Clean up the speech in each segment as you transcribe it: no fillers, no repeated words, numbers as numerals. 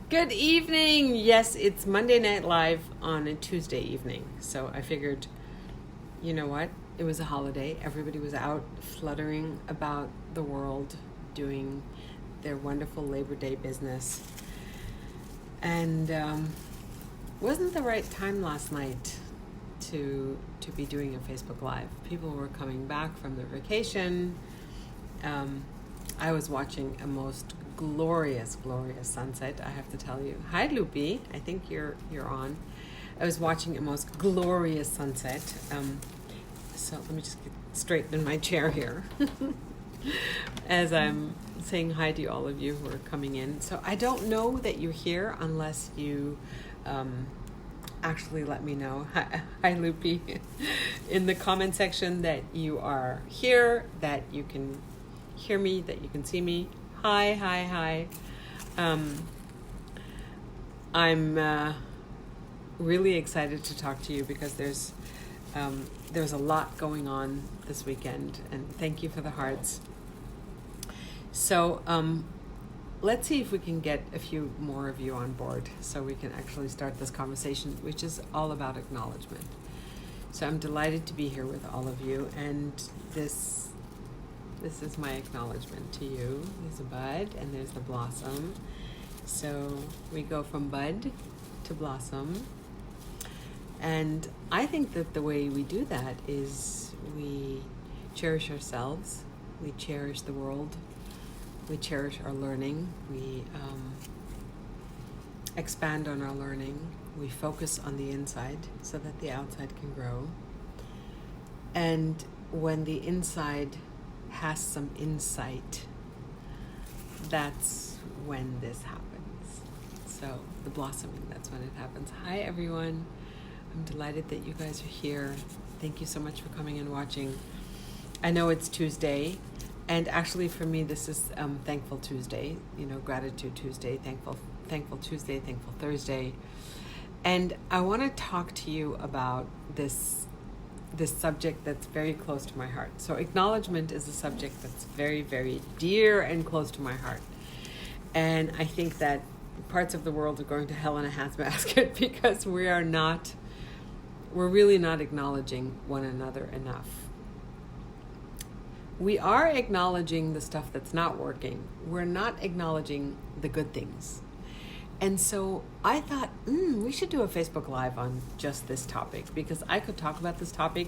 Good evening. Yes, it's Monday Night Live on a Tuesday evening. So I figured, you know what? It was a holiday. Everybody was out fluttering about the world doing their wonderful Labor Day business. And wasn't the right time last night to be doing a Facebook Live. People were coming back from their vacation. I was watching a most glorious sunset, I have to tell you. Hi, Loopy. I think you're on. I was watching a most glorious sunset. So let me just get straight in my chair here as I'm saying hi to all of you who are coming in. So I don't know that you're here unless you actually let me know. Hi, Loopy. In the comment section that you are here, that you can hear me, that you can see me. Hi. I'm really excited to talk to you because there's a lot going on this weekend, and thank you for the hearts. So let's see if we can get a few more of you on board so we can actually start this conversation, which is all about acknowledgement. So I'm delighted to be here with all of you, and this is my acknowledgement to you. There's a bud and there's the blossom. So we go from bud to blossom. And I think that the way we do that is we cherish ourselves, we cherish the world, we cherish our learning, we expand on our learning, we focus on the inside so that the outside can grow. And when the inside has some insight, that's when this happens. So the blossoming, that's when it happens. Hi everyone, I'm delighted that you guys are here. Thank you so much for coming and watching. I know it's Tuesday, and actually for me this is Thankful Tuesday, Gratitude Tuesday, Thankful Tuesday, Thankful Thursday. And I want to talk to you about this subject that's very close to my heart. So acknowledgement is a subject that's very, very dear and close to my heart. And I think that parts of the world are going to hell in a handbasket because we're really not acknowledging one another enough. We are acknowledging the stuff that's not working. We're not acknowledging the good things. And so I thought, we should do a Facebook Live on just this topic, because I could talk about this topic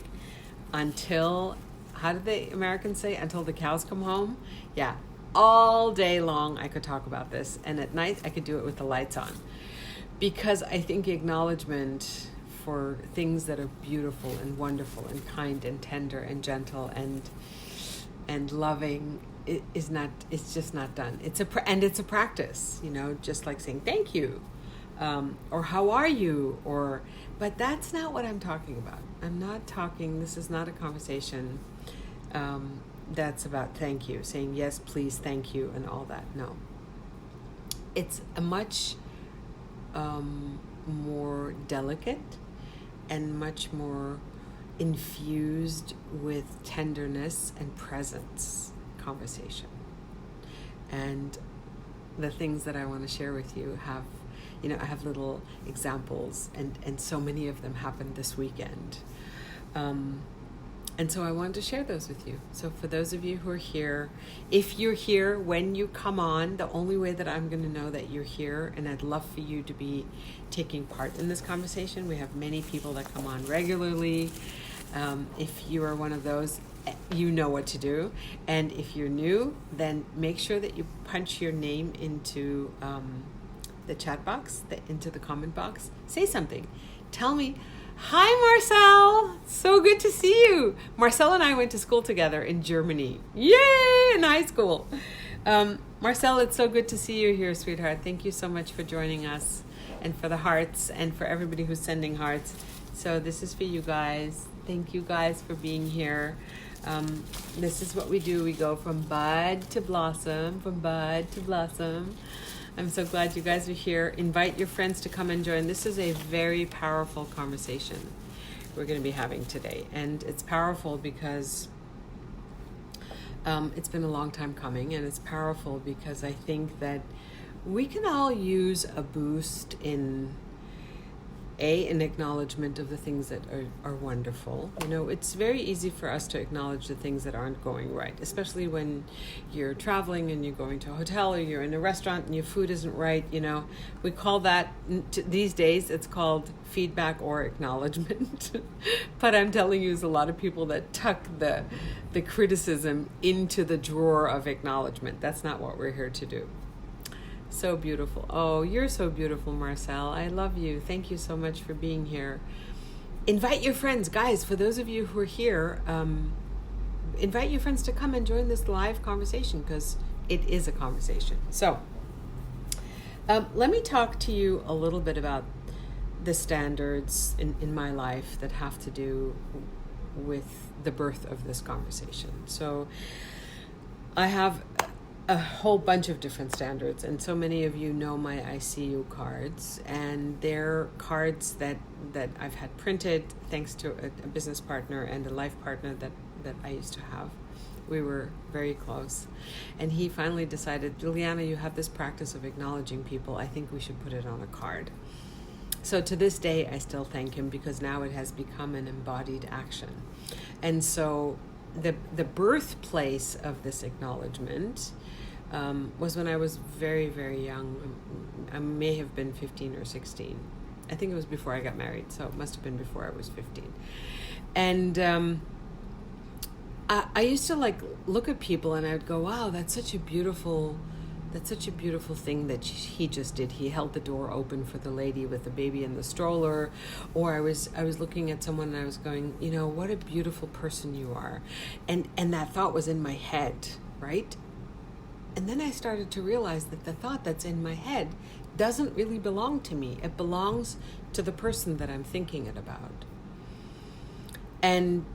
until, how did the Americans say, until the cows come home? Yeah, all day long I could talk about this. And at night I could do it with the lights on. Because I think acknowledgement for things that are beautiful and wonderful and kind and tender and gentle and loving, it's just not done. It's a practice, just like saying thank you, or how are you, but that's not what I'm talking about. This is not a conversation that's about thank you, saying yes, please, thank you, and all that. No. It's a much more delicate and much more infused with tenderness and presence conversation. And the things that I want to share with you have, I have little examples, and so many of them happened this weekend. And so I wanted to share those with you. So for those of you who are here, if you're here, when you come on, the only way that I'm going to know that you're here, and I'd love for you to be taking part in this conversation. We have many people that come on regularly. If you are one of those, you know what to do. And if you're new, then make sure that you punch your name into the chat box, into the comment box. Say something. Tell me, hi Marcel, so good to see you. Marcel and I went to school together in Germany. Yay, in high school. Marcel, it's so good to see you here, sweetheart. Thank you so much for joining us, and for the hearts, and for everybody who's sending hearts. So this is for you guys. Thank you guys for being here. This is what we do. We go from bud to blossom, I'm so glad you guys are here. Invite your friends to come and join. This is a very powerful conversation we're going to be having today. And it's powerful because it's been a long time coming, and it's powerful because I think that we can all use a boost in an acknowledgement of the things that are wonderful. It's very easy for us to acknowledge the things that aren't going right, especially when you're traveling and you're going to a hotel or you're in a restaurant and your food isn't right. We call that, these days, it's called feedback or acknowledgement. But I'm telling you, there's a lot of people that tuck the criticism into the drawer of acknowledgement. That's not what we're here to do. So beautiful. Oh, you're so beautiful, Marcel. I love you. Thank you so much for being here. Invite your friends. Guys, for those of you who are here, invite your friends to come and join this live conversation, because it is a conversation. So let me talk to you a little bit about the standards in my life that have to do with the birth of this conversation. So I have a whole bunch of different standards, and so many of you know my ICU cards, and they're cards that I've had printed thanks to a business partner and a life partner that I used to have. We were very close, and he finally decided, Liana, you have this practice of acknowledging people. I think we should put it on a card. So to this day, I still thank him, because now it has become an embodied action. And so the birthplace of this acknowledgement was when I was very, very young. I may have been 15 or 16. I think it was before I got married, so it must have been before I was 15. And I used to look at people and I'd go, wow, that's such a beautiful thing that he just did. He held the door open for the lady with the baby in the stroller. Or I was looking at someone and I was going, what a beautiful person you are. And that thought was in my head, right? And then I started to realize that the thought that's in my head doesn't really belong to me. It belongs to the person that I'm thinking it about. And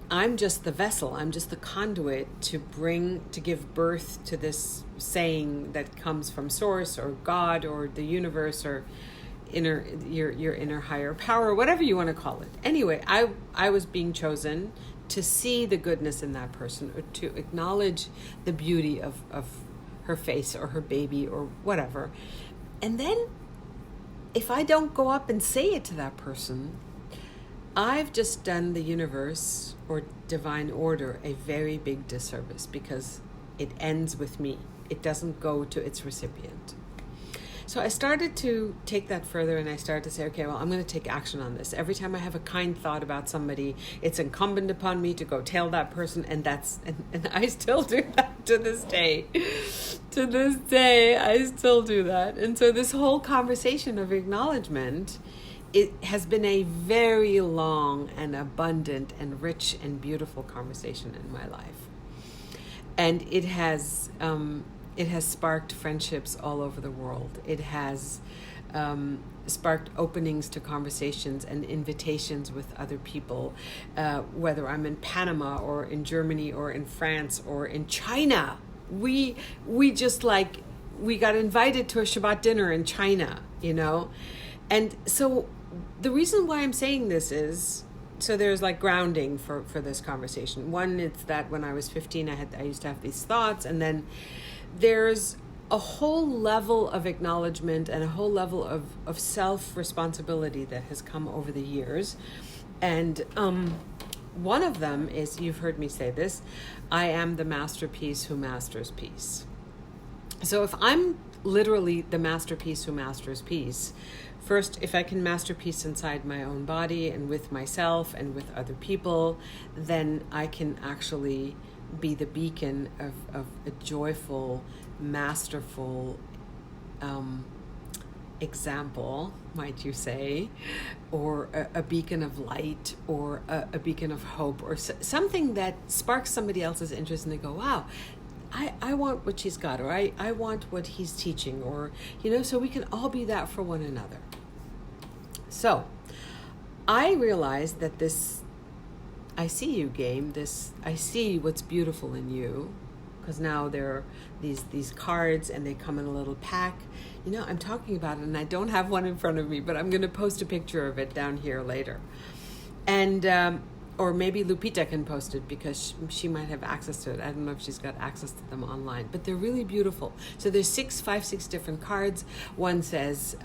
I'm just the vessel. I'm just the conduit to give birth to this saying that comes from Source or God or the universe or your inner higher power, whatever you want to call it. Anyway, I was being chosen to see the goodness in that person, or to acknowledge the beauty of her face or her baby or whatever. And then if I don't go up and say it to that person, I've just done the universe or divine order a very big disservice, because it ends with me. It doesn't go to its recipient. So I started to take that further, and I started to say, okay, well, I'm going to take action on this. Every time I have a kind thought about somebody, it's incumbent upon me to go tell that person, and I still do that to this day. To this day, I still do that. And so this whole conversation of acknowledgement, it has been a very long and abundant and rich and beautiful conversation in my life. And it has sparked friendships all over the world. It has sparked openings to conversations and invitations with other people, whether I'm in Panama or in Germany or in France or in China. We got invited to a Shabbat dinner in China, And so the reason why I'm saying this is, so there's grounding for this conversation. One, it's that when I was 15, I used to have these thoughts, and then there's a whole level of acknowledgement and a whole level of self-responsibility that has come over the years. And one of them is, you've heard me say this, I am the masterpiece who masters peace. So if I'm literally the masterpiece who masters peace, first, if I can master peace inside my own body and with myself and with other people, then I can actually be the beacon of a joyful, masterful example, might you say, or a beacon of light, or a beacon of hope, or something that sparks somebody else's interest, and they go, wow, I want what she's got, or I want what he's teaching, or, so we can all be that for one another. So I realized that this I see you game, I see what's beautiful in you, because now there are these cards and they come in a little pack. I'm talking about it, and I don't have one in front of me, but I'm going to post a picture of it down here later. And or maybe Lupita can post it because she might have access to it. I don't know if she's got access to them online, but they're really beautiful. So there's 6 different cards. One says,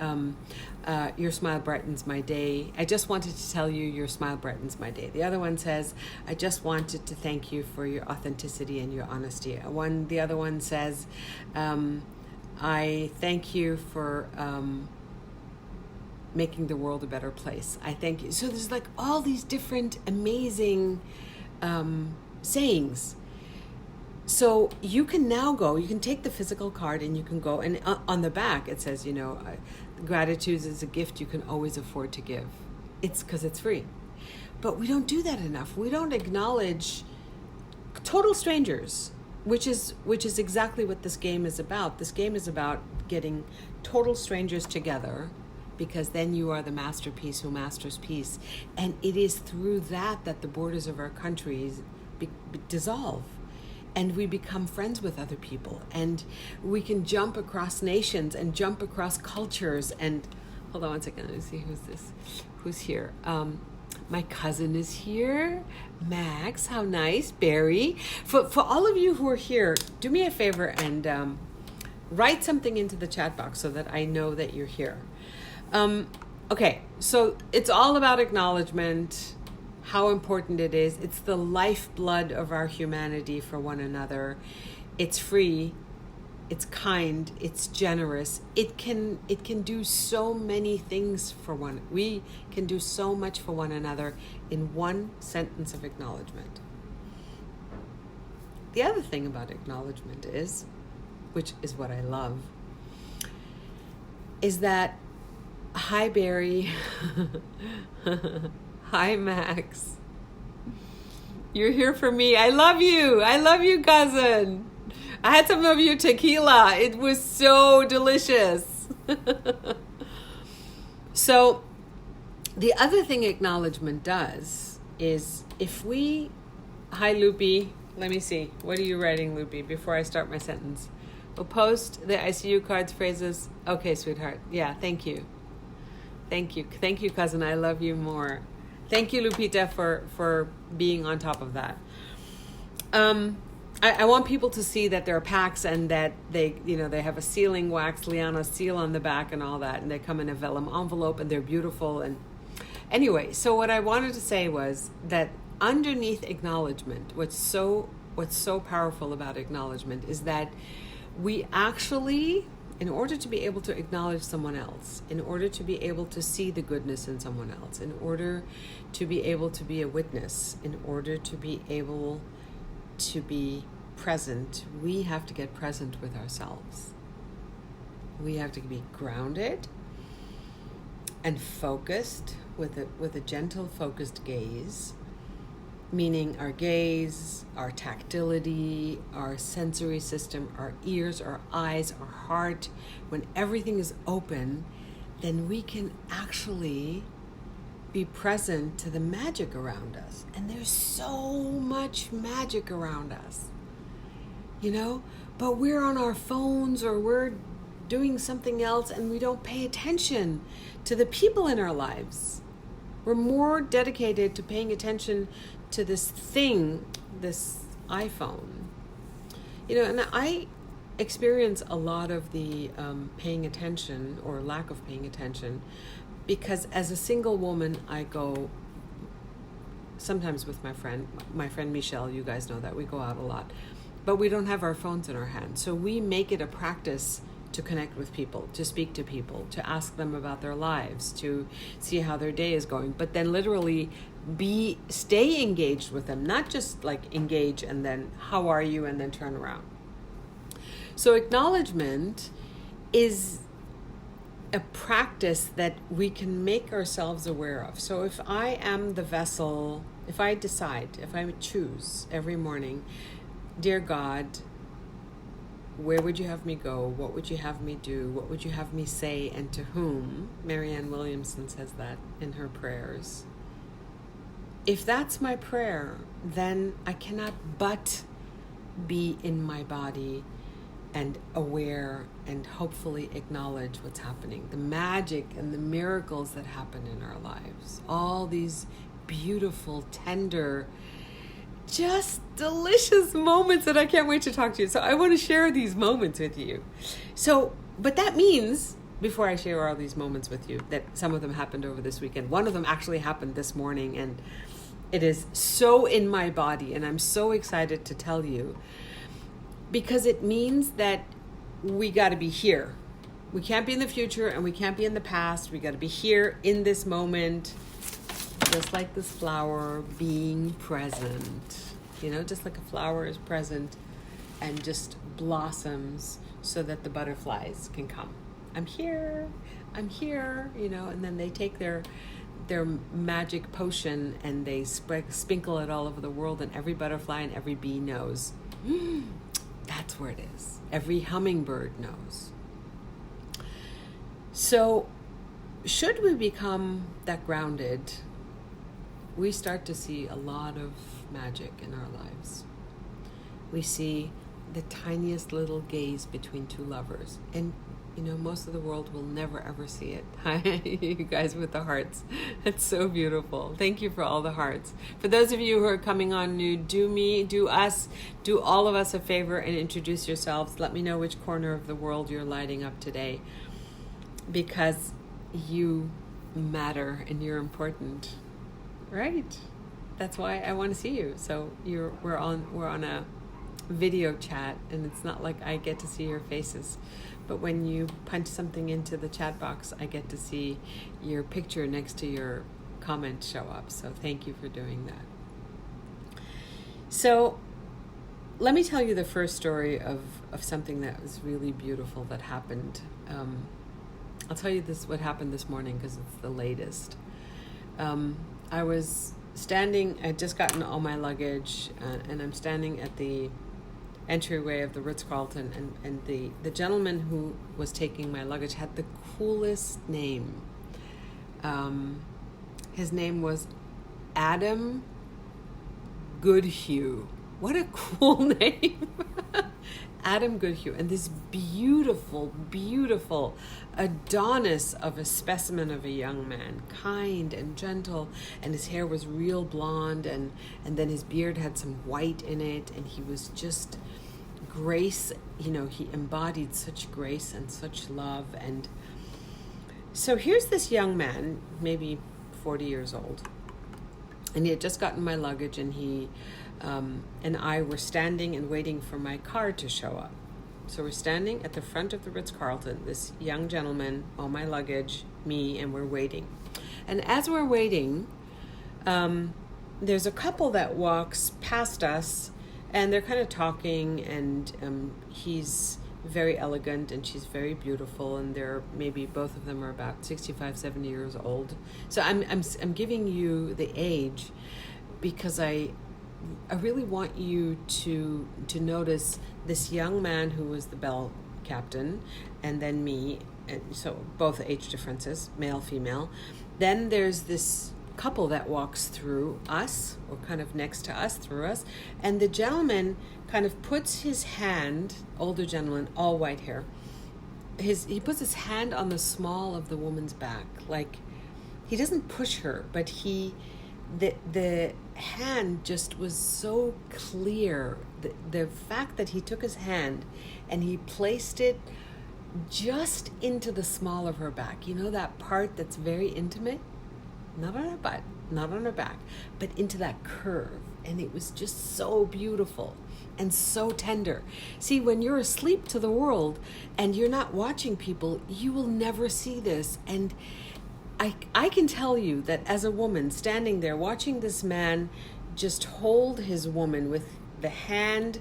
your smile brightens my day. I just wanted to tell you your smile brightens my day. The other one says, I just wanted to thank you for your authenticity and your honesty. The other one says, I thank you for making the world a better place. I thank you. So there's like all these different amazing sayings. So you can now go, you can take the physical card and you can go, and on the back it says, gratitude is a gift you can always afford to give. It's because it's free. But we don't do that enough. We don't acknowledge total strangers, which is exactly what this game is about. This game is about getting total strangers together, because then you are the masterpiece who masters peace. And it is through that the borders of our countries dissolve. And we become friends with other people. And we can jump across nations and jump across cultures. And hold on one second, let me see who's here. My cousin is here. Max, how nice. Barry. For all of you who are here, do me a favor and write something into the chat box so that I know that you're here. Okay, so it's all about acknowledgement, how important it is. It's the lifeblood of our humanity for one another. It's free, it's kind, it's generous. It can do so many things we can do so much for one another in one sentence of acknowledgement. The other thing about acknowledgement is, which is what I love, is that hi, Barry. Hi, Max. You're here for me. I love you. I love you, cousin. I had some of your tequila. It was so delicious. So the other thing acknowledgement does is hi, Loopy. Let me see. What are you writing, Loopy, before I start my sentence? We'll post the ICU cards, phrases. Okay, sweetheart. Yeah, thank you. Thank you, cousin. I love you more. Thank you, Lupita, for being on top of that. I want people to see that there are packs and that they have a sealing wax Liana seal on the back and all that, and they come in a vellum envelope and they're beautiful. And anyway, so what I wanted to say was that underneath acknowledgement, what's so powerful about acknowledgement is that we actually, in order to be able to acknowledge someone else, in order to be able to see the goodness in someone else, in order to be able to be a witness, in order to be able to be present, we have to get present with ourselves. We have to be grounded and focused with a gentle, focused gaze, meaning our gaze, our tactility, our sensory system, our ears, our eyes, our heart. When everything is open, then we can actually be present to the magic around us. And there's so much magic around us, but we're on our phones or we're doing something else and we don't pay attention to the people in our lives. We're more dedicated to paying attention to this thing, this iPhone. And I experience a lot of the paying attention or lack of paying attention because as a single woman, I go sometimes with my friend Michelle, you guys know that, we go out a lot, but we don't have our phones in our hands. So we make it a practice to connect with people, to speak to people, to ask them about their lives, to see how their day is going, but then literally stay engaged with them, not just like engage and then how are you and then turn around. So acknowledgement is a practice that we can make ourselves aware of. So if I am the vessel, if I choose every morning, dear God, where would you have me go? What would you have me do? What would you have me say and to whom? Marianne Williamson says that in her prayers. If that's my prayer, then I cannot but be in my body and aware and hopefully acknowledge what's happening. The magic and the miracles that happen in our lives. All these beautiful, tender, just delicious moments that I can't wait to talk to you. So I want to share these moments with you. But that means, before I share all these moments with you, that some of them happened over this weekend. One of them actually happened this morning, and it is so in my body, and I'm so excited to tell you, because it means that we got to be here. We can't be in the future, and we can't be in the past. We got to be here in this moment, just like this flower being present. Just like a flower is present and just blossoms so that the butterflies can come. I'm here, and then they take their magic potion and they sprinkle it all over the world, and every butterfly and every bee knows. That's where it is. Every hummingbird knows. So, should we become that grounded, we start to see a lot of magic in our lives. We see the tiniest little gaze between two lovers. And, most of the world will never, ever see it. Hi, you guys with the hearts. It's so beautiful. Thank you for all the hearts. For those of you who are coming on new, do all of us a favor and introduce yourselves. Let me know which corner of the world you're lighting up today, because you matter and you're important, right? That's why I want to see you. So we're on a video chat, and it's not like I get to see your faces, but when you punch something into the chat box, I get to see your picture next to your comment show up. So thank you for doing that. So let me tell you the first story of something that was really beautiful that happened. I'll tell you what happened this morning because it's the latest. I was standing, I'd just gotten all my luggage, and I'm standing at the entryway of the Ritz-Carlton, and the gentleman who was taking my luggage had the coolest name. His name was Adam Goodhue. What a cool name. Adam Goodhue, and this beautiful, beautiful Adonis of a specimen of a young man, kind and gentle, and his hair was real blonde, and then his beard had some white in it, and he was just grace, he embodied such grace and such love. And so here's this young man, maybe 40 years old, and he had just gotten my luggage, and he and I were standing and waiting for my car to show up. So we're standing at the front of the Ritz-Carlton, this young gentleman, all my luggage, me, and we're waiting. And as we're waiting, there's a couple that walks past us, and they're kind of talking, and he's very elegant and she's very beautiful, and they're maybe both of them are about 65, 70 years old. So I'm giving you the age because I really want you to notice this young man who was the bell captain, and then me, and so both age differences, male, female. Then there's this couple that walks through us, or kind of next to us, through us, and the gentleman kind of puts his hand, older gentleman, all white hair, he puts his hand on the small of the woman's back, like he doesn't push her, but the hand just was so clear. The fact that he took his hand and he placed it just into the small of her back, that part that's very intimate, not on her butt, not on her back, but into that curve. And it was just so beautiful and so tender. See, when you're asleep to the world and you're not watching people, you will never see this. And I can tell you that as a woman standing there watching this man just hold his woman with the hand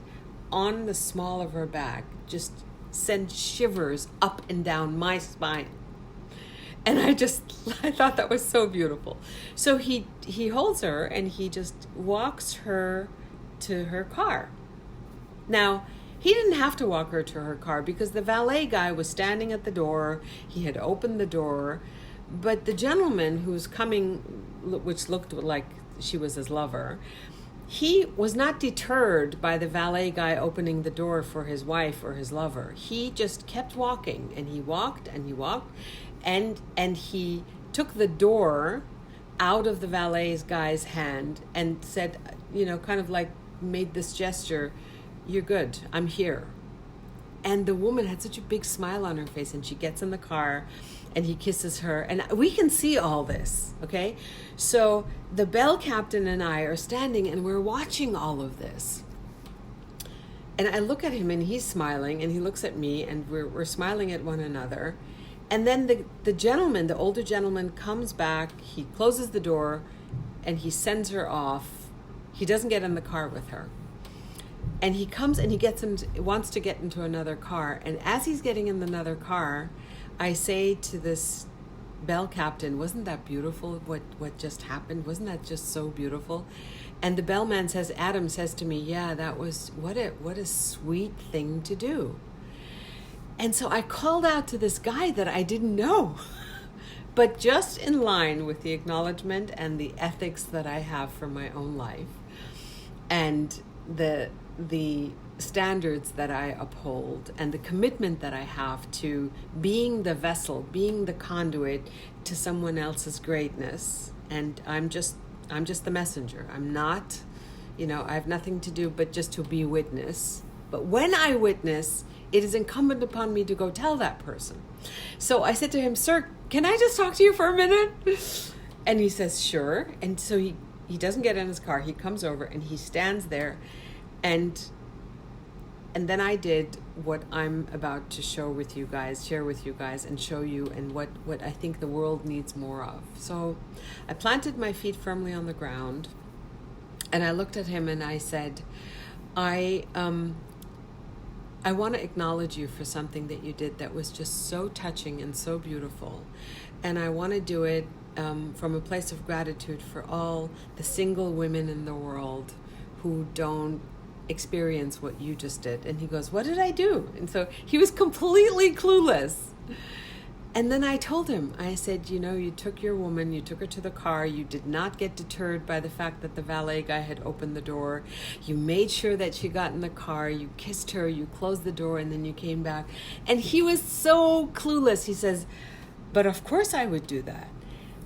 on the small of her back, just send shivers up and down my spine. And I thought that was so beautiful. So he holds her and he just walks her to her car. Now, he didn't have to walk her to her car because the valet guy was standing at the door. He had opened the door. But the gentleman who was coming, which looked like she was his lover, he was not deterred by the valet guy opening the door for his wife or his lover. He just kept walking, and he walked and he walked, and he took the door out of the valet guy's hand and said, kind of like made this gesture, "You're good, I'm here." And the woman had such a big smile on her face, and she gets in the car and he kisses her, and we can see all this, okay? So the bell captain and I are standing and we're watching all of this. And I look at him and he's smiling, and he looks at me, and we're smiling at one another. And then the older gentleman comes back, he closes the door, and he sends her off. He doesn't get in the car with her. And he comes and wants to get into another car. And as he's getting in another car, I say to this bell captain, "Wasn't that beautiful, what just happened? Wasn't that just so beautiful?" And the bellman says, Adam says to me, "Yeah, that was, what a sweet thing to do." And so I called out to this guy that I didn't know, but just in line with the acknowledgement and the ethics that I have for my own life, and the standards that I uphold, and the commitment that I have to being the vessel, being the conduit to someone else's greatness. And I'm just the messenger. I'm not, I have nothing to do but just to be witness. But when I witness, it is incumbent upon me to go tell that person. So I said to him, "Sir, can I just talk to you for a minute?" And he says, "Sure." And so he doesn't get in his car. He comes over and he stands there, and then I did what I'm about to share with you guys, and show you, and what I think the world needs more of. So I planted my feet firmly on the ground, and I looked at him and I said, I want to acknowledge you for something that you did that was just so touching and so beautiful. And I want to do it from a place of gratitude for all the single women in the world who don't experience what you just did. And he goes, "What did I do?" And so he was completely clueless. And then I told him, I said, you took your woman, you took her to the car, you did not get deterred by the fact that the valet guy had opened the door. You made sure that she got in the car, you kissed her, you closed the door, and then you came back. And he was so clueless. He says, "But of course I would do that."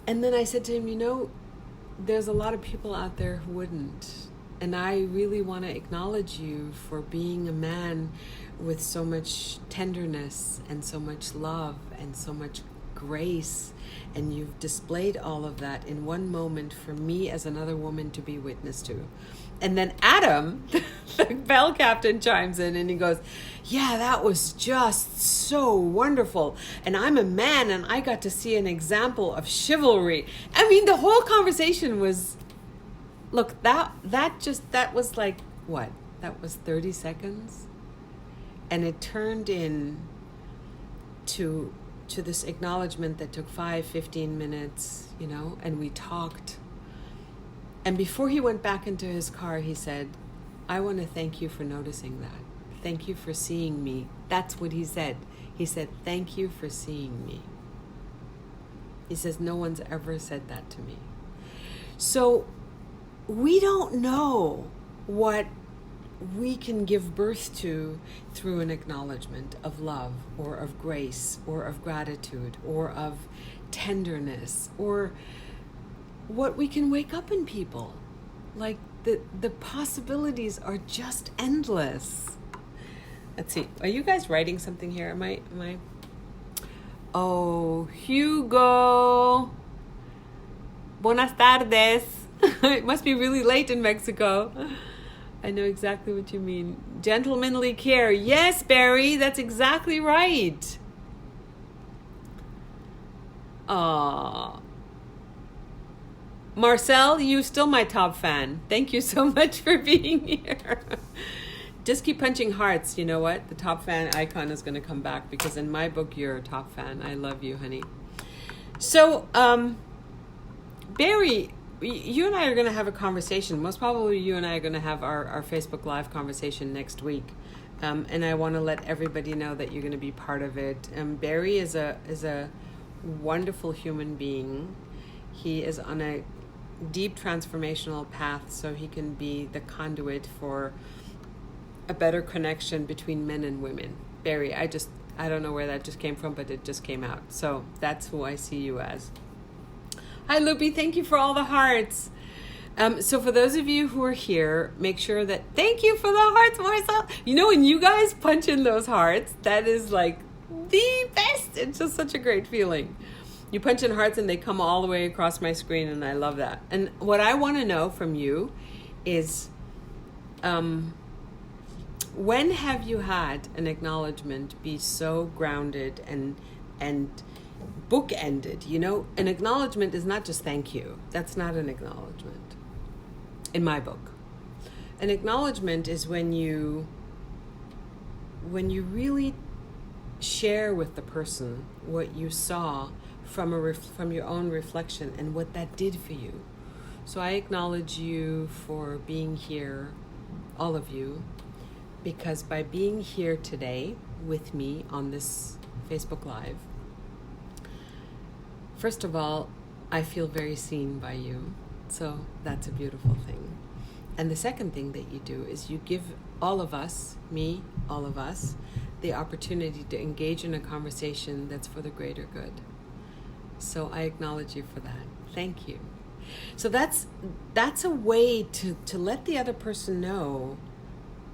And then I said to him, there's a lot of people out there who wouldn't. And I really want to acknowledge you for being a man with so much tenderness and so much love and so much grace. And you've displayed all of that in one moment for me as another woman to be witness to. And then Adam, the bell captain, chimes in and he goes, "Yeah, that was just so wonderful. And I'm a man and I got to see an example of chivalry." I mean, the whole conversation was... Look, that was like, what? That was 30 seconds? And it turned in to this acknowledgement that took 15 minutes, and we talked. And before he went back into his car, he said, "I want to thank you for noticing that. Thank you for seeing me." That's what he said. He said, "Thank you for seeing me." He says, "No one's ever said that to me." So we don't know what we can give birth to through an acknowledgement of love or of grace or of gratitude or of tenderness, or what we can wake up in people. Like the possibilities are just endless. Let's see. Are you guys writing something here? Am I? Oh, Hugo. Buenas tardes. It must be really late in Mexico. I know exactly what you mean. Gentlemanly care. Yes, Barry, that's exactly right. Marcel, you're still my top fan. Thank you so much for being here. Just keep punching hearts. You know what? The top fan icon is going to come back, because in my book, you're a top fan. I love you, honey. So, Barry, you and I are going to have a conversation. Most probably you and I are going to have our Facebook Live conversation next week. And I want to let everybody know that you're going to be part of it. Barry is a wonderful human being. He is on a deep transformational path so he can be the conduit for a better connection between men and women. Barry, I don't know where that just came from, but it just came out. So that's who I see you as. Hi, Loopy. Thank you for all the hearts. So for those of you who are here, make sure that, thank you for the hearts, Marcel. You know, when you guys punch in those hearts, that is like the best. It's just such a great feeling. You punch in hearts and they come all the way across my screen, and I love that. And what I want to know from you is, when have you had an acknowledgement be so grounded and bookended? You know, an acknowledgement is not just thank you. That's not an acknowledgement in my book. An acknowledgement is when you really share with the person what you saw from your own reflection and what that did for you. So I acknowledge you for being here, all of you, because by being here today with me on this Facebook Live, first of all, I feel very seen by you. So that's a beautiful thing. And the second thing that you do is you give all of us, me, all of us, the opportunity to engage in a conversation that's for the greater good. So I acknowledge you for that. Thank you. So that's a way to let the other person know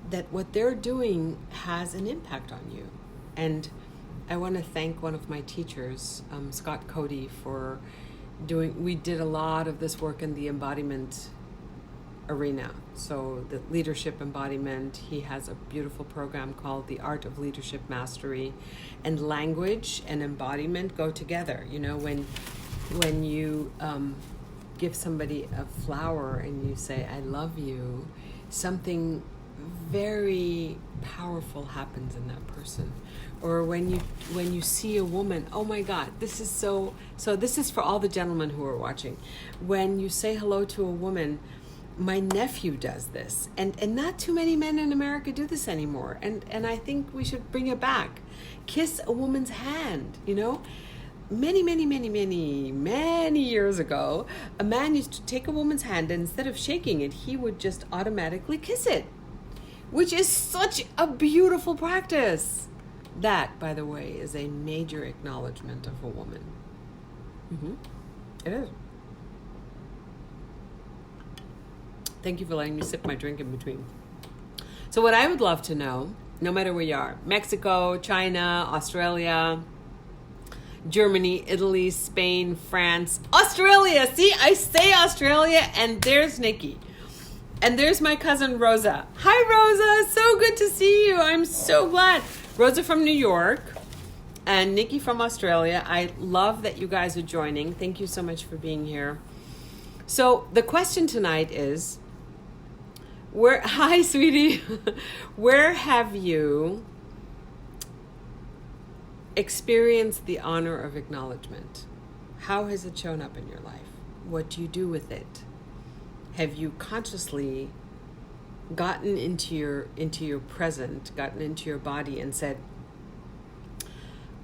that what they're doing has an impact on you. And I want to thank one of my teachers, Scott Cody, for we did a lot of this work in the embodiment arena. So the leadership embodiment, he has a beautiful program called The Art of Leadership Mastery, and language and embodiment go together. You know, when you give somebody a flower and you say, I love you, something very powerful happens in that person. Or when you see a woman, oh my God, this is so this is for all the gentlemen who are watching. When you say hello to a woman, my nephew does this, and not too many men in America do this anymore, and I think we should bring it back. Kiss a woman's hand, you know? Many years ago, a man used to take a woman's hand, and instead of shaking it, he would just automatically kiss it, which is such a beautiful practice. That, by the way, is a major acknowledgement of a woman. It is. Thank you for letting me sip my drink in between. So what I would love to know, no matter where you are, Mexico, China, Australia, Germany, Italy, Spain, France, Australia. See, I say Australia, and there's Nikki. And there's my cousin Rosa. Hi, Rosa. So good to see you. I'm so glad. Rosa from New York and Nikki from Australia. I love that you guys are joining. Thank you so much for being here. So the question tonight is, hi, sweetie. Where have you experienced the honor of acknowledgement? How has it shown up in your life? What do you do with it? Have you consciously gotten into your present, gotten into your body and said,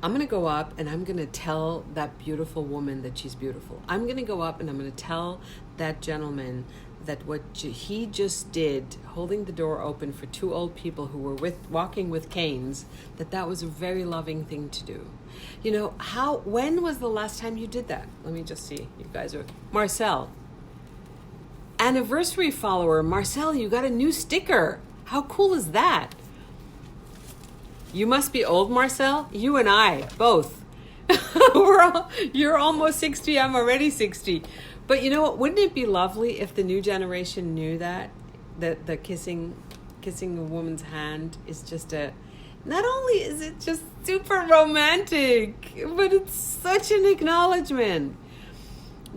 I'm going to go up and I'm going to tell that beautiful woman that she's beautiful. I'm going to go up and I'm going to tell that gentleman that what he just did, holding the door open for two old people who were walking with canes, that was a very loving thing to do. You know, when was the last time you did that? Let me just see. You guys are... Marcel. Anniversary follower. Marcel, you got a new sticker. How cool is that? You must be old, Marcel. You and I, both. You're almost 60. I'm already 60. But you know what? Wouldn't it be lovely if the new generation knew that the kissing a woman's hand is just not only is it just super romantic, but it's such an acknowledgement.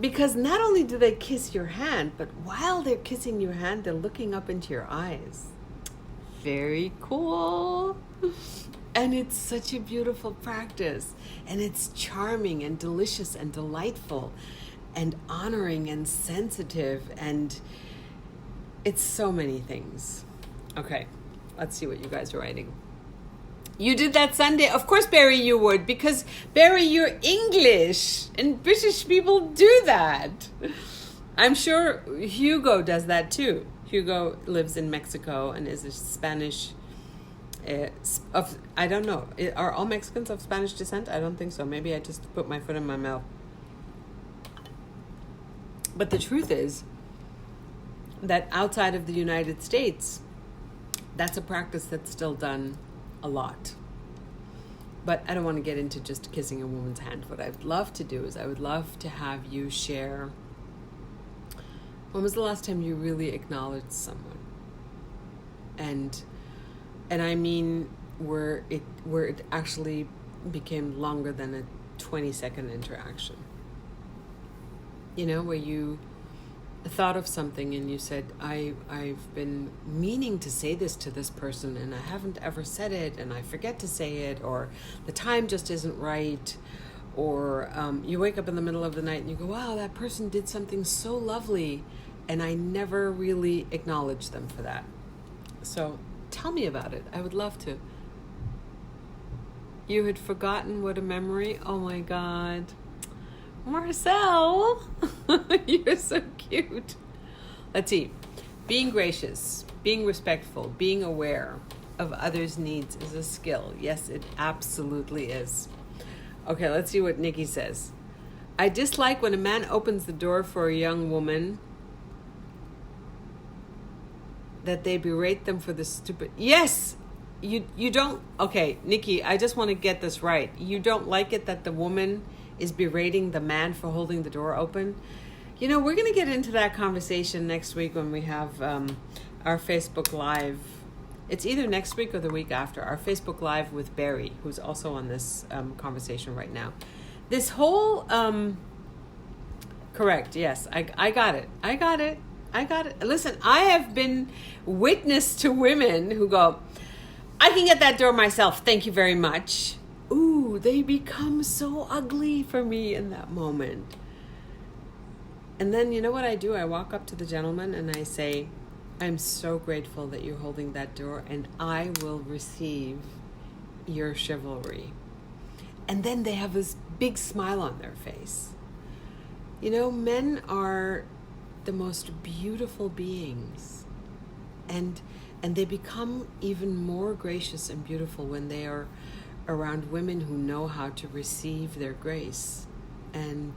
Because not only do they kiss your hand, but while they're kissing your hand, they're looking up into your eyes. Very cool. And it's such a beautiful practice. And it's charming and delicious and delightful and honoring and sensitive. And it's so many things. Okay, let's see what you guys are writing. You did that Sunday? Of course, Barry, you would. Because, Barry, you're English. And British people do that. I'm sure Hugo does that too. Hugo lives in Mexico and is a Spanish... I don't know. Are all Mexicans of Spanish descent? I don't think so. Maybe I just put my foot in my mouth. But the truth is that outside of the United States, that's a practice that's still done a lot. But I don't want to get into just kissing a woman's hand. What I'd love to do is I would love to have you share, when was the last time you really acknowledged someone? And I mean where it actually became longer than a 20-second interaction. You know, where you thought of something and you said, I've been meaning to say this to this person and I haven't ever said it and I forget to say it, or the time just isn't right, or you wake up in the middle of the night and you go, wow, that person did something so lovely and I never really acknowledged them for that. So tell me about it. I would love to. You had forgotten what a memory? Oh my God. Marcel, you're so cute. Let's see. Being gracious, being respectful, being aware of others' needs is a skill. Yes, it absolutely is. Okay, let's see what Nikki says. I dislike when a man opens the door for a young woman that they berate them for the stupid... Yes! You don't... Okay, Nikki, I just want to get this right. You don't like it that the woman is berating the man for holding the door open? You know, we're going to get into that conversation next week when we have our Facebook Live. It's either next week or the week after. Our Facebook Live with Barry, who's also on this conversation right now. This whole... correct, yes, I got it. Listen, I have been witness to women who go, I can get that door myself, thank you very much. Ooh, they become so ugly for me in that moment. And then you know what I do? I walk up to the gentleman and I say, I'm so grateful that you're holding that door and I will receive your chivalry. And then they have this big smile on their face. You know, men are the most beautiful beings, and they become even more gracious and beautiful when they are around women who know how to receive their grace. And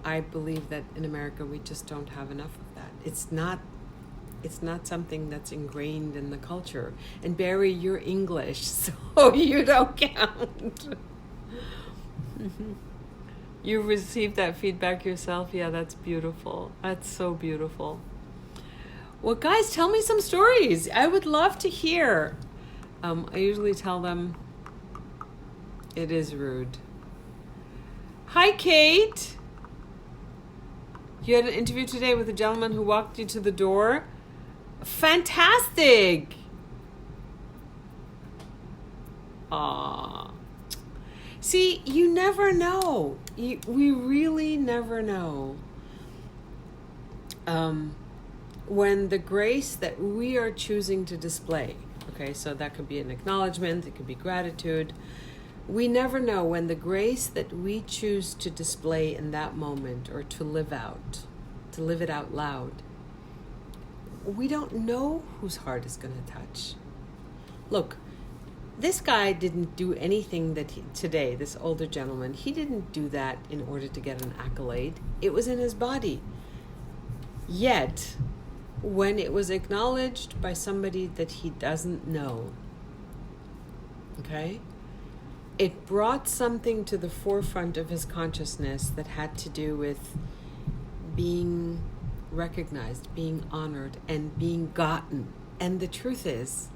I believe that in America we just don't have enough of that. It's not something that's ingrained in the culture. And Barry, you're English, so you don't count. You received that feedback yourself? Yeah, that's beautiful. That's so beautiful. Well, guys, tell me some stories. I would love to hear. I usually tell them it is rude. Hi, Kate. You had an interview today with a gentleman who walked you to the door. Fantastic. Aww. See, you never know. We really never know when the grace that we are choosing to display, okay, so that could be an acknowledgement, it could be gratitude. We never know when the grace that we choose to display in that moment or to live it out loud, we don't know whose heart is going to touch. Look, this guy didn't do anything today, this older gentleman, he didn't do that in order to get an accolade. It was in his body. Yet, when it was acknowledged by somebody that he doesn't know, okay, it brought something to the forefront of his consciousness that had to do with being recognized, being honored, and being gotten. And the truth is,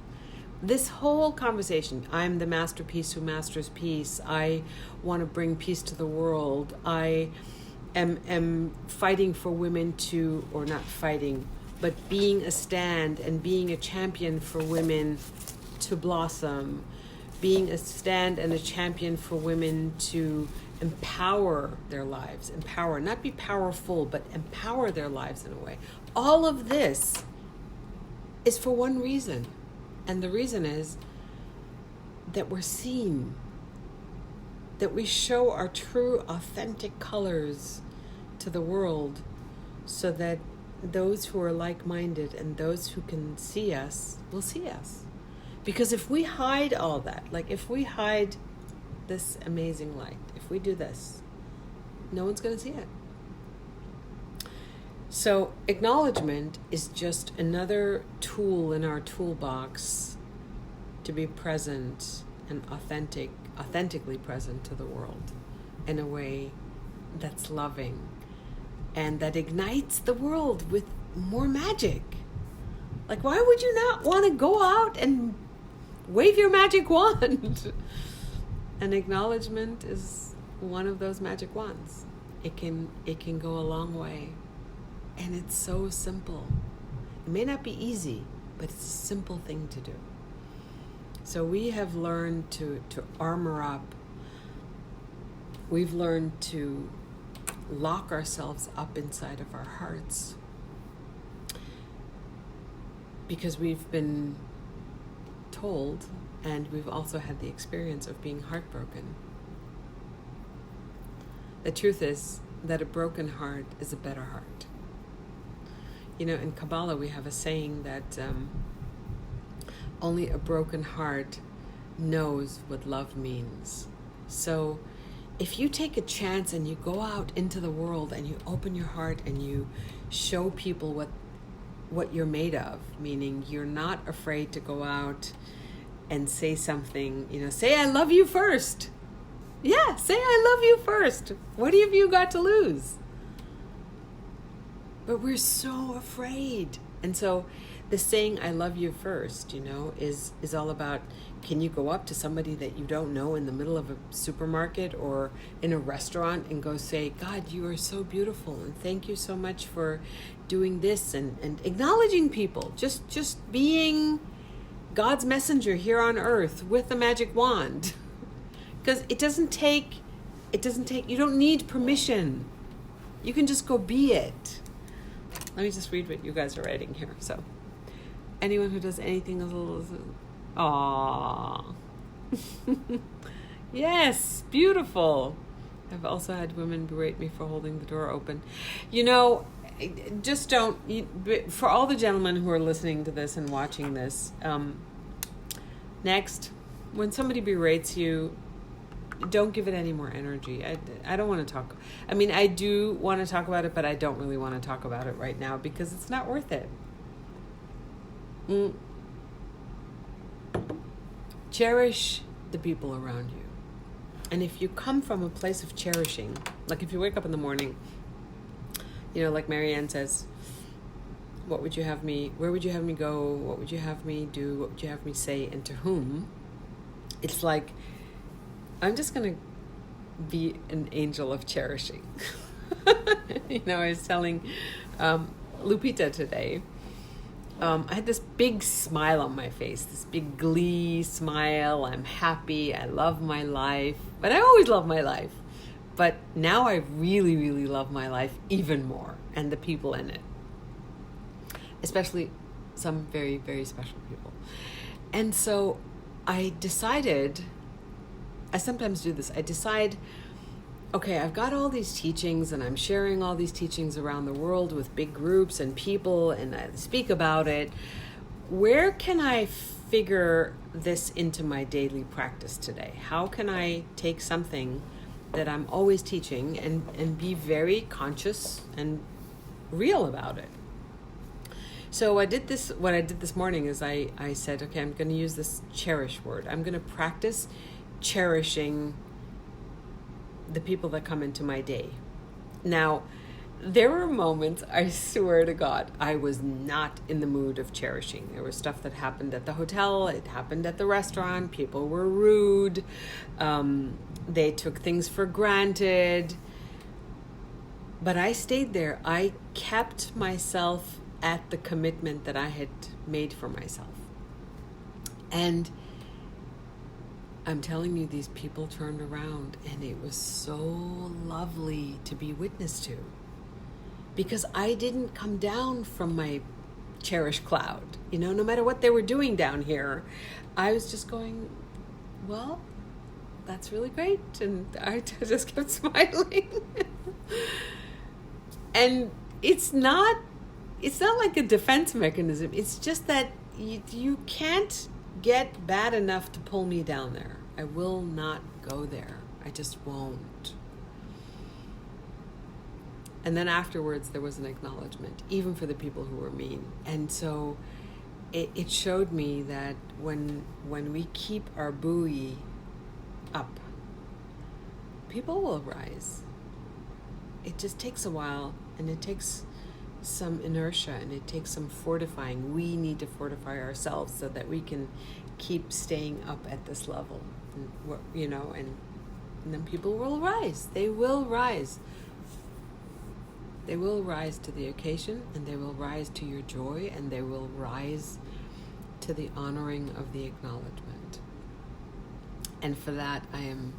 this whole conversation, I'm the masterpiece who masters peace, I want to bring peace to the world, I am fighting for women to, or not fighting, but being a stand and being a champion for women to blossom, being a stand and a champion for women to empower their lives, empower, not be powerful, but empower their lives in a way. All of this is for one reason. And the reason is that we're seen, that we show our true, authentic colors to the world so that those who are like-minded and those who can see us will see us. Because if we hide all that, like if we hide this amazing light, if we do this, no one's going to see it. So acknowledgement is just another tool in our toolbox to be present and authentically present to the world in a way that's loving and that ignites the world with more magic. Like, why would you not want to go out and wave your magic wand? An acknowledgement is one of those magic wands. It can go a long way. And it's so simple. It may not be easy, but it's a simple thing to do. So we have learned to armor up. We've learned to lock ourselves up inside of our hearts because we've been told, and we've also had the experience of being heartbroken. The truth is that a broken heart is a better heart. You know, in Kabbalah we have a saying that only a broken heart knows what love means. So if you take a chance and you go out into the world and you open your heart and you show people what you're made of, meaning you're not afraid to go out and say something, say I love you first. Yeah, say I love you first. What have you got to lose? But we're so afraid. And so the saying I love you first, is all about, can you go up to somebody that you don't know in the middle of a supermarket or in a restaurant and go say, God, you are so beautiful and thank you so much for doing this, and acknowledging people, just being God's messenger here on earth with a magic wand. Because it doesn't take, you don't need permission. You can just go be it. Let me just read what you guys are writing here. So, anyone who does anything a little, aww. Yes, beautiful. I've also had women berate me for holding the door open. Just don't, for all the gentlemen who are listening to this and watching this, next, when somebody berates you, don't give it any more energy. I don't want to talk. I do want to talk about it, but I don't really want to talk about it right now because it's not worth it. Cherish the people around you. And if you come from a place of cherishing, like if you wake up in the morning, like Marianne says, where would you have me go? What would you have me do? What would you have me say? And to whom? It's like, I'm just going to be an angel of cherishing. I was telling Lupita today, I had this big smile on my face, this big glee smile. I'm happy. I love my life. But I always love my life. But now I really, really love my life even more, and the people in it. Especially some very, very special people. And so I sometimes do this. I decide, okay, I've got all these teachings and I'm sharing all these teachings around the world with big groups and people, and I speak about it. Where can I figure this into my daily practice today? How can I take something that I'm always teaching and be very conscious and real about it? So what I did this morning is I said, okay, I'm going to use this cherish word. I'm going to practice cherishing the people that come into my day. Now, there were moments, I swear to God, I was not in the mood of cherishing. There was stuff that happened at the hotel, it happened at the restaurant, people were rude, they took things for granted. But I stayed there. I kept myself at the commitment that I had made for myself. And I'm telling you, these people turned around, and it was so lovely to be witness to. Because I didn't come down from my cherish cloud. No matter what they were doing down here, I was just going, well, that's really great. And I just kept smiling. And it's not like a defense mechanism. It's just that you can't get bad enough to pull me down there. I will not go there. I just won't. And then afterwards, there was an acknowledgement, even for the people who were mean. And so it showed me that when we keep our buoy up, people will rise. It just takes a while, and it takes some inertia, and it takes some fortifying. We need to fortify ourselves so that we can keep staying up at this level, and then people will rise. They will rise. They will rise to the occasion, and they will rise to your joy, and they will rise to the honoring of the acknowledgement. And for that, I am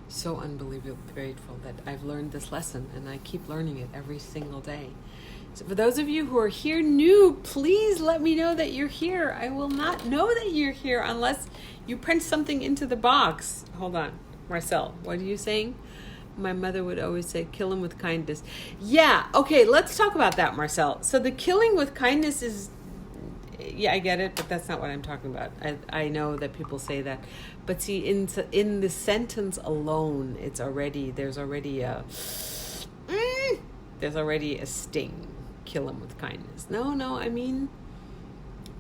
so unbelievably grateful that I've learned this lesson, and I keep learning it every single day. So for those of you who are here new, please let me know that you're here. I will not know that you're here unless you print something into the box. Hold on, Marcel, what are you saying? My mother would always say, kill him with kindness. Yeah, okay, let's talk about that, Marcel. So the killing with kindness is, yeah, I get it, but that's not what I'm talking about. I know that people say that. But see, in the sentence alone, there's already a sting. Kill him with kindness. No, I mean,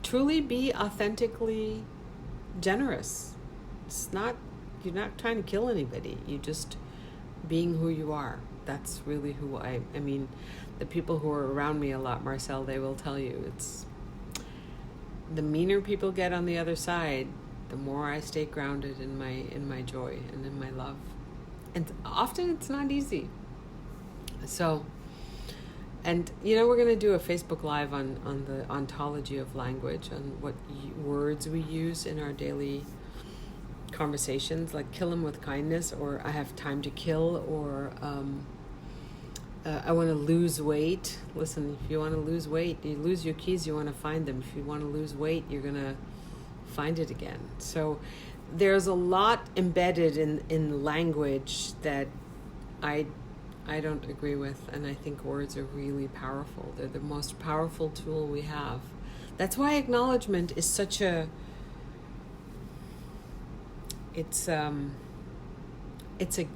truly be authentically generous. You're not trying to kill anybody. You just being who you are. That's really who I mean, the people who are around me a lot, Marcel, they will tell you, it's the meaner people get on the other side, the more I stay grounded in my joy and in my love. And often it's not easy. So, and we're going to do a Facebook Live on the ontology of language, on what words we use in our daily conversations, like kill him with kindness, or I have time to kill, or I want to lose weight. Listen, if you want to lose weight, you lose your keys, you want to find them. If you want to lose weight, you're going to find it again. So there's a lot embedded in language that I don't agree with, and I think words are really powerful. They're the most powerful tool we have. That's why acknowledgement is such a it's a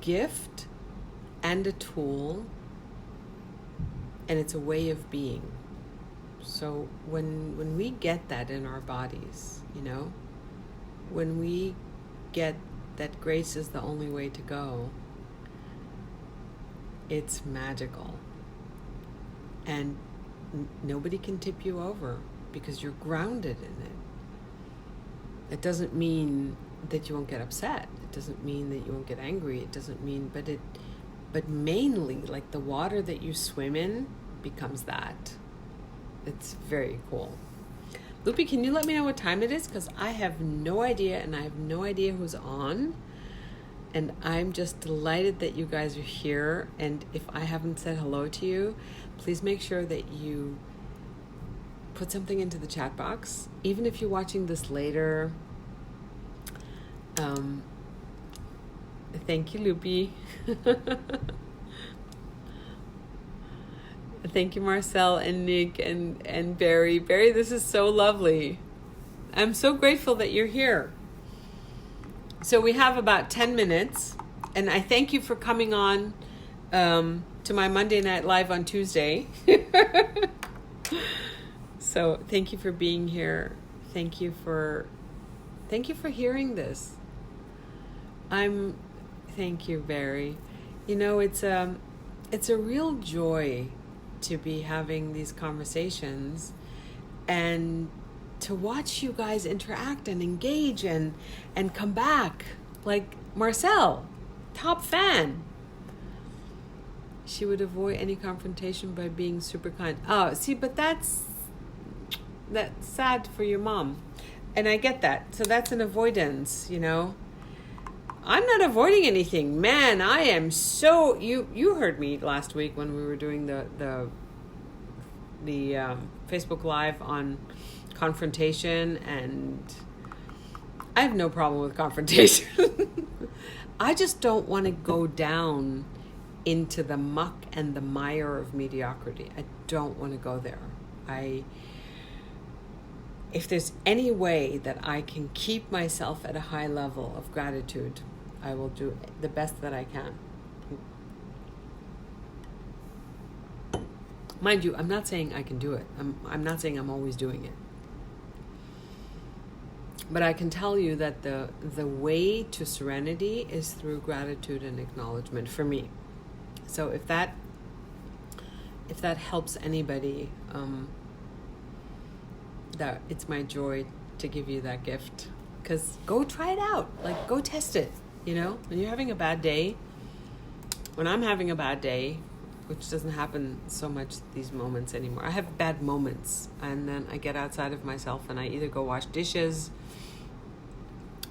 gift and a tool, and it's a way of being. So when we get that in our bodies, when we get that grace is the only way to go, it's magical. And nobody can tip you over because you're grounded in it. It doesn't mean that you won't get upset. It doesn't mean that you won't get angry. It doesn't mean, but mainly, like the water that you swim in becomes that. It's very cool. Loopy, can you let me know what time it is? Because I have no idea, and I have no idea who's on. And I'm just delighted that you guys are here. And if I haven't said hello to you, please make sure that you put something into the chat box. Even if you're watching this later. Thank you, Loopy. Thank you, Marcel and Nick and Barry. Barry, this is so lovely. I'm so grateful that you're here. So we have about 10 minutes, and I thank you for coming on to my Monday Night Live on Tuesday. So thank you for being here. Thank you for hearing this. Thank you, Barry. It's a real joy to be having these conversations and to watch you guys interact and engage and come back. Like Marcel, top fan. She would avoid any confrontation by being super kind. Oh, see, but that's sad for your mom. And I get that. So that's an avoidance, I'm not avoiding anything. Man, I am so... You heard me last week when we were doing the Facebook Live on confrontation, and I have no problem with confrontation. I just don't want to go down into the muck and the mire of mediocrity. I don't want to go there. If there's any way that I can keep myself at a high level of gratitude, I will do the best that I can. Mind you, I'm not saying I can do it. I'm not saying I'm always doing it. But I can tell you that the way to serenity is through gratitude and acknowledgement for me. So if that helps anybody, that it's my joy to give you that gift. Because go try it out. Like, go test it. When you're having a bad day, when I'm having a bad day, which doesn't happen so much these moments anymore. I have bad moments, and then I get outside of myself and I either go wash dishes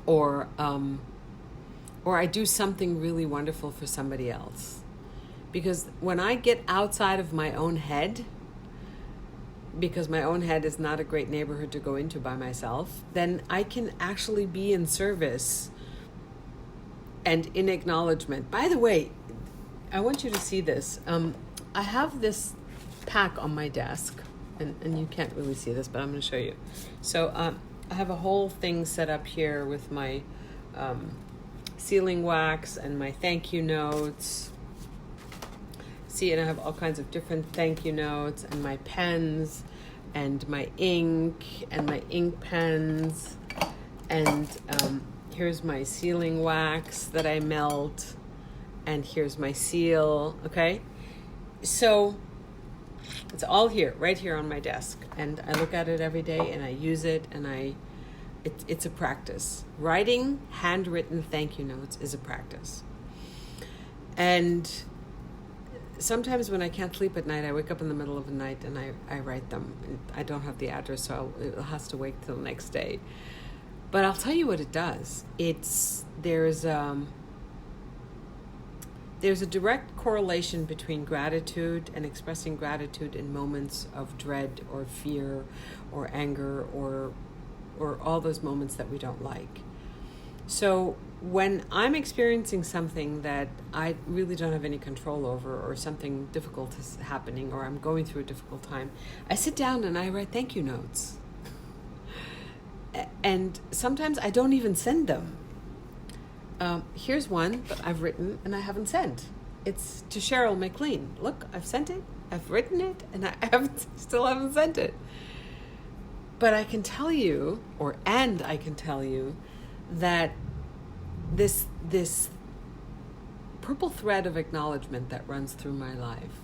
or I do something really wonderful for somebody else. Because when I get outside of my own head, because my own head is not a great neighborhood to go into by myself, then I can actually be in service and in acknowledgement. By the way, I want you to see this. I have this pack on my desk, and you can't really see this, but I'm going to show you. So I have a whole thing set up here with my sealing wax and my thank you notes. See, and I have all kinds of different thank you notes and my pens and my ink and my ink pens. And here's my sealing wax that I melt. And here's my seal, okay? So it's all here, right here on my desk. And I look at it every day and I use it, and it's a practice. Writing handwritten thank you notes is a practice. And sometimes when I can't sleep at night, I wake up in the middle of the night and I write them. I don't have the address, so it has to wait till the next day. But I'll tell you what it does. There's a direct correlation between gratitude and expressing gratitude in moments of dread or fear or anger or all those moments that we don't like. So when I'm experiencing something that I really don't have any control over, or something difficult is happening, or I'm going through a difficult time, I sit down and I write thank you notes. And sometimes I don't even send them. Here's one that I've written and I haven't sent. It's to Cheryl McLean. Look, I've sent it, I've written it, and I still haven't sent it. But I can tell you, that this purple thread of acknowledgement that runs through my life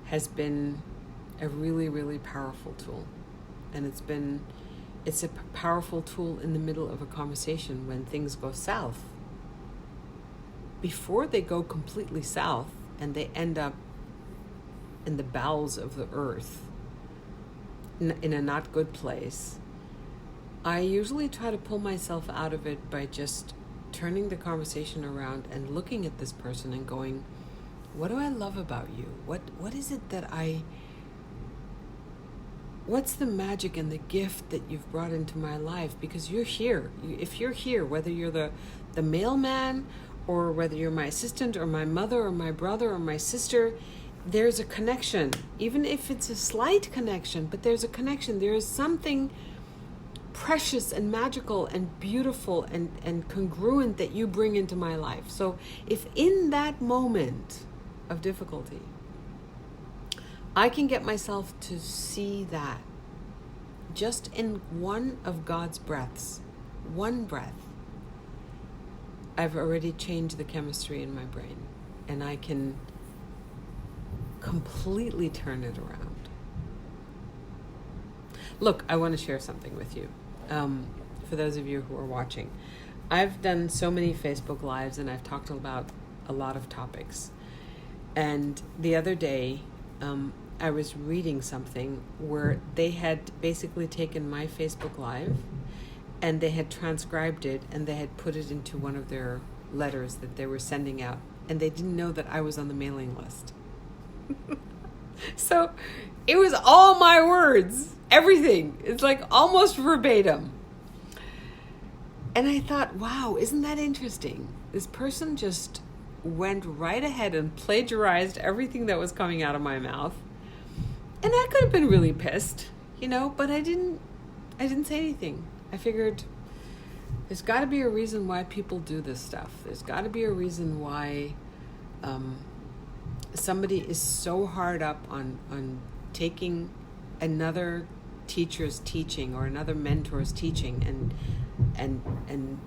has been a really, really powerful tool. And it's a powerful tool in the middle of a conversation when things go south. Before they go completely south and they end up in the bowels of the earth, in a not good place, I usually try to pull myself out of it by just turning the conversation around and looking at this person and going, what do I love about you? What is it that what's the magic and the gift that you've brought into my life? Because you're here. If you're here, whether you're the mailman, or whether you're my assistant or my mother or my brother or my sister, there's a connection. Even if it's a slight connection, but there's a connection. There is something precious and magical and beautiful and congruent that you bring into my life. So if in that moment of difficulty, I can get myself to see that just in one of God's breaths, one breath, I've already changed the chemistry in my brain, and I can completely turn it around. Look, I want to share something with you. For those of you who are watching, I've done so many Facebook Lives and I've talked about a lot of topics. And the other day, I was reading something where they had basically taken my Facebook Live and they had transcribed it and they had put it into one of their letters that they were sending out. And they didn't know that I was on the mailing list. So it was all my words, everything. It's like almost verbatim. And I thought, wow, isn't that interesting? This person just went right ahead and plagiarized everything that was coming out of my mouth. And I could have been really pissed, but I didn't say anything. I figured there's got to be a reason why people do this stuff. There's got to be a reason why somebody is so hard up on taking another teacher's teaching or another mentor's teaching and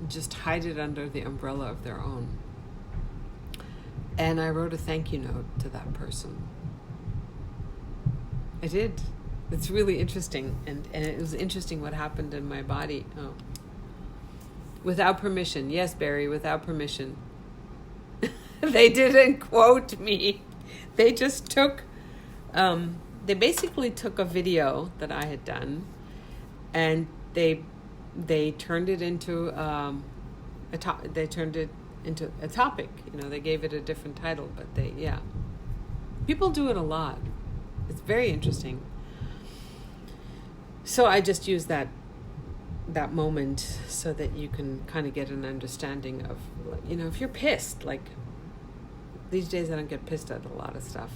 just hide it under the umbrella of their own. And I wrote a thank you note to that person. I did. It's really interesting, and it was interesting what happened in my body. Oh. Without permission. Yes, Barry, without permission. They didn't quote me. They just took, they basically took a video that I had done, and they turned it into they turned it into a topic. You know, they gave it a different title, but people do it a lot. It's very interesting. So I just use that moment so that you can kind of get an understanding of, you know, if you're pissed, like these days I don't get pissed at a lot of stuff.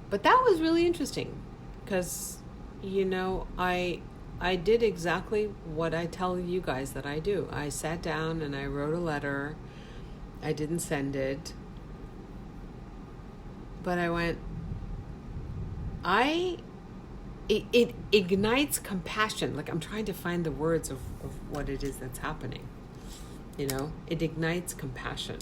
But that was really interesting because, you know, I did exactly what I tell you guys that I do. I sat down and I wrote a letter. I didn't send it. But I went, it ignites compassion. Like, I'm trying to find the words of what it is that's happening. You know, it ignites compassion.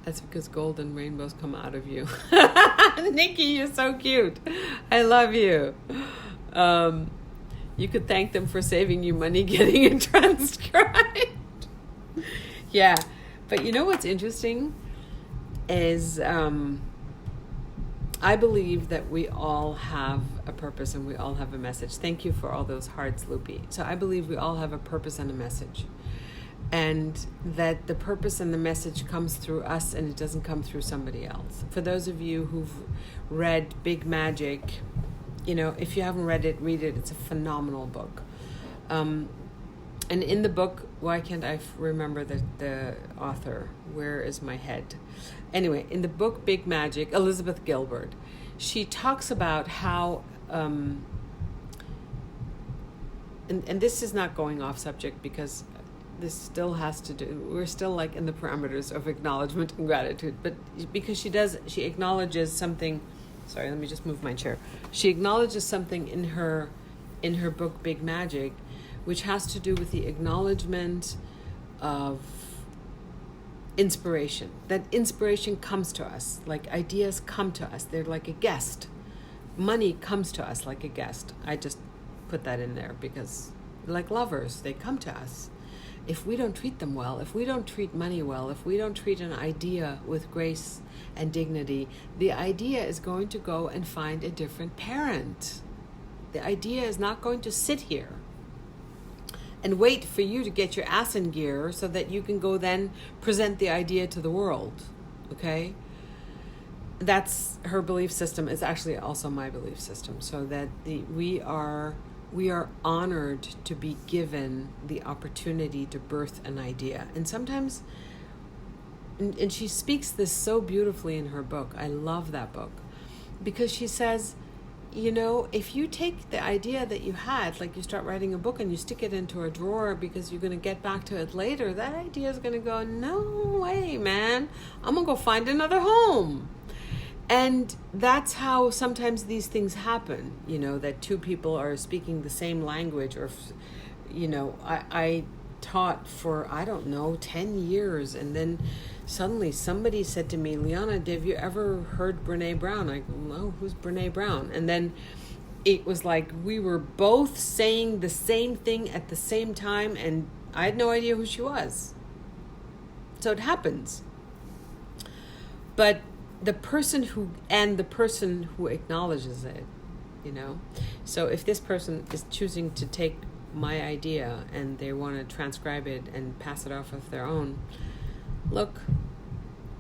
That's because golden rainbows come out of you. Nikki, you're so cute. I love you. You could thank them for saving you money getting it transcribed. Yeah. But you know what's interesting is I believe that we all have a purpose and we all have a message. Thank you for all those hearts, Loopy. So I believe we all have a purpose and a message. And that the purpose and the message comes through us and it doesn't come through somebody else. For those of you who've read Big Magic, you know, if you haven't read it, read it. It's a phenomenal book. And in the book, why can't I remember the author? Where is my head? Anyway, in the book Big Magic, Elizabeth Gilbert, she talks about how, and this is not going off subject because this still has to do, we're still like in the parameters of acknowledgement and gratitude, but because she acknowledges something, sorry, let me just move my chair. She acknowledges something in her book Big Magic, which has to do with the acknowledgement of inspiration. That inspiration comes to us, like ideas come to us. They're like a guest. Money comes to us like a guest. I just put that in there because, like lovers, they come to us. If we don't treat them well, if we don't treat money well, if we don't treat an idea with grace and dignity, the idea is going to go and find a different parent. The idea is not going to sit here and wait for you to get your ass in gear so that you can go then present the idea to the world, okay? That's her belief system. It's actually also my belief system, so that we are honored to be given the opportunity to birth an idea. And sometimes, and she speaks this so beautifully in her book. I love that book because she says, you know, if you take the idea that you had, like you start writing a book and you stick it into a drawer because you're going to get back to it later, that idea is going to go, no way, man. I'm going to go find another home. And that's how sometimes these things happen, you know, that two people are speaking the same language. Or, you know, I taught for, 10 years. And then suddenly somebody said to me, Liana, have you ever heard Brene Brown? I go, no, who's Brene Brown? And then it was like we were both saying the same thing at the same time. And I had no idea who she was. So it happens. But the person who acknowledges it, you know. So if this person is choosing to take my idea and they want to transcribe it and pass it off of their own, look,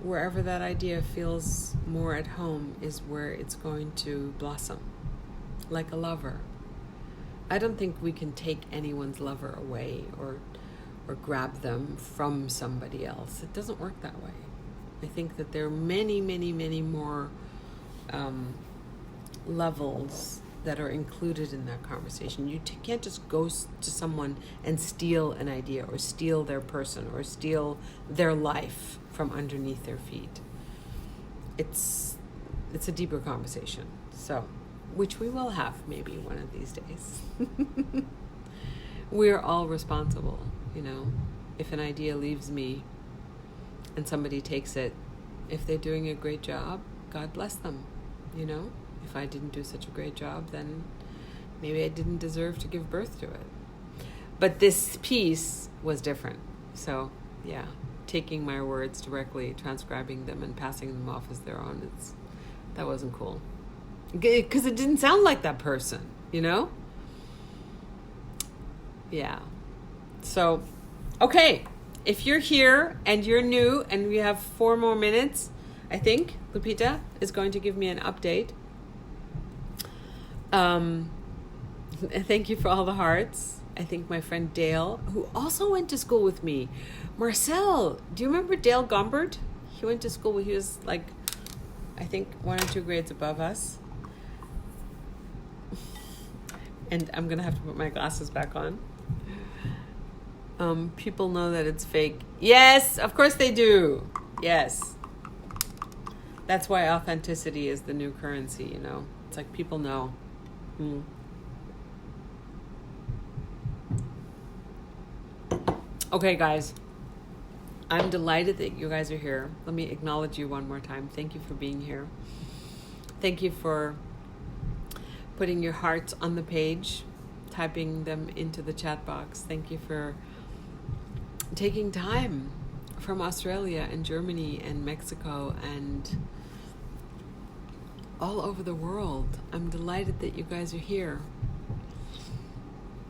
wherever that idea feels more at home is where it's going to blossom, like a lover. I don't think we can take anyone's lover away or grab them from somebody else. It doesn't work that way. I think that there are many, many, many more levels that are included in that conversation. You can't just go to someone and steal an idea or steal their person or steal their life from underneath their feet. It's a deeper conversation. So, which we will have maybe one of these days. We're all responsible, you know. If an idea leaves me and somebody takes it, if they're doing a great job, God bless them, you know. If I didn't do such a great job, then maybe I didn't deserve to give birth to it. But this piece was different. So, yeah, taking my words directly, transcribing them, and passing them off as their own, that wasn't cool. Because it didn't sound like that person, you know? Yeah. So, okay. If you're here and you're new and we have 4 more minutes, I think Lupita is going to give me an update. Thank you for all the hearts. I think my friend Dale, who also went to school with me, Marcel, do you remember Dale Gombert? He went to school, he was like, I think 1 or 2 grades above us. And I'm going to have to put my glasses back on. People know that it's fake. Yes, of course they do. Yes. That's why authenticity is the new currency, you know. It's like people know. Okay, guys. I'm delighted that you guys are here. Let me acknowledge you one more time. Thank you for being here. Thank you for putting your hearts on the page, typing them into the chat box. Thank you for taking time from Australia and Germany and Mexico and all over the world. I'm delighted that you guys are here.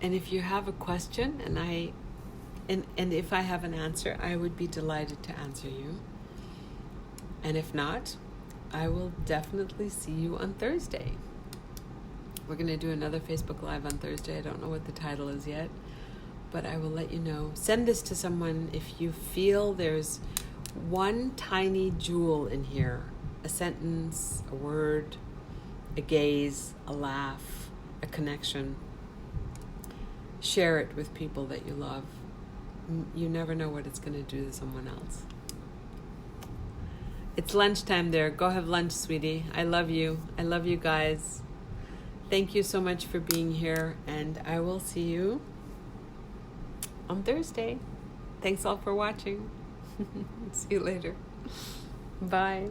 And if you have a question and if I have an answer, I would be delighted to answer you. And if not, I will definitely see you on Thursday. We're going to do another Facebook Live on Thursday. I don't know what the title is yet, but I will let you know. Send this to someone if you feel there's one tiny jewel in here. A sentence, a word, a gaze, a laugh, a connection. Share it with people that you love. You never know what it's going to do to someone else. It's lunchtime there. Go have lunch, sweetie. I love you. I love you guys. Thank you so much for being here, and I will see you on Thursday. Thanks all for watching. See you later. Bye.